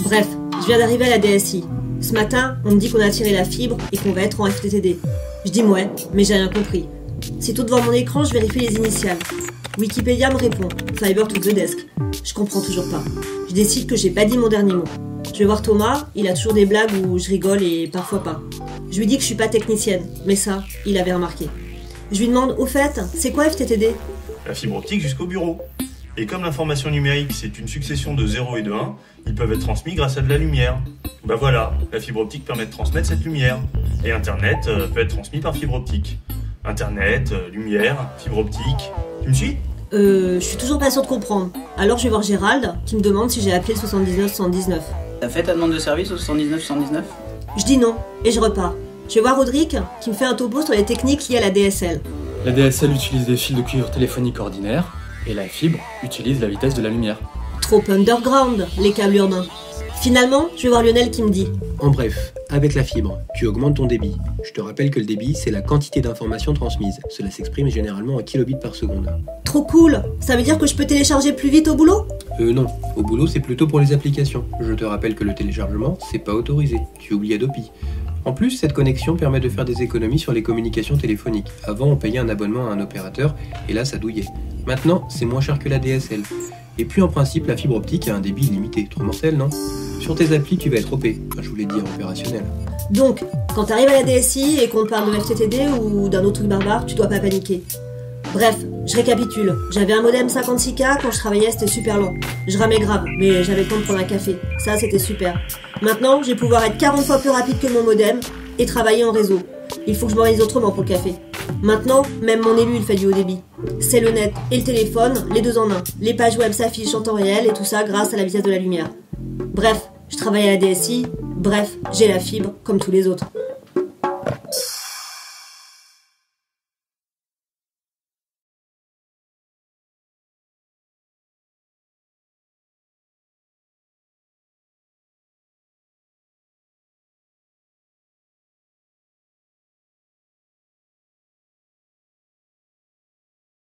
Bref, je viens d'arriver à la DSI. Ce matin, on me dit qu'on a tiré la fibre et qu'on va être en FTTD. Je dis ouais, mais j'ai rien compris. C'est tout devant mon écran, je vérifie les initiales. Wikipédia me répond, Fiber to the desk. Je comprends toujours pas. Je décide que j'ai pas dit mon dernier mot. Je vais voir Thomas, il a toujours des blagues où je rigole et parfois pas. Je lui dis que je suis pas technicienne, mais ça, il avait remarqué. Je lui demande, au fait, c'est quoi FTTD? La fibre optique jusqu'au bureau. Et comme l'information numérique, c'est une succession de 0 et de 1, ils peuvent être transmis grâce à de la lumière. Bah voilà, la fibre optique permet de transmettre cette lumière. Et Internet peut être transmis par fibre optique. Internet, lumière, fibre optique. Tu me suis? Je suis toujours pas sûre de comprendre. Alors je vais voir Gérald, qui me demande si j'ai appelé le 79 79. T'as fait ta demande de service au 79 79? Je dis non, et je repars. Je vais voir Rodrigue, qui me fait un topo sur les techniques liées à la DSL. La DSL utilise des fils de cuivre téléphonique ordinaires, et la fibre utilise la vitesse de la lumière. Trop underground, les câbles urbains. Finalement, je vais voir Lionel qui me dit: En bref, avec la fibre, tu augmentes ton débit. Je te rappelle que le débit, c'est la quantité d'informations transmises. Cela s'exprime généralement en kilobits par seconde. trop cool, ça veut dire que je peux télécharger plus vite au boulot? Non. Au boulot, c'est plutôt pour les applications. Je te rappelle que le téléchargement, c'est pas autorisé. Tu oublies Adopi. En plus, cette connexion permet de faire des économies sur les communications téléphoniques. Avant, on payait un abonnement à un opérateur, et là, ça douillait. Maintenant, c'est moins cher que la DSL. Et puis en principe, la fibre optique a un débit illimité. Trop mortel, non? Sur tes applis, tu vas être OP. Enfin, je voulais dire opérationnel. Donc, quand t'arrives à la DSI et qu'on te parle de FTTD ou d'un autre truc barbare, tu dois pas paniquer. Bref, je récapitule. J'avais un modem 56K, quand je travaillais c'était super lent. Je ramais grave, mais j'avais le temps de prendre un café. Ça c'était super. Maintenant, je vais pouvoir être 40 fois plus rapide que mon modem et travailler en réseau. Il faut que je m'organise autrement pour le café. Maintenant, même mon élu il fait du haut débit. C'est le net et le téléphone, les deux en un. Les pages web s'affichent en temps réel et tout ça grâce à la vitesse de la lumière. Bref, je travaille à la DSI, bref, j'ai la fibre comme tous les autres.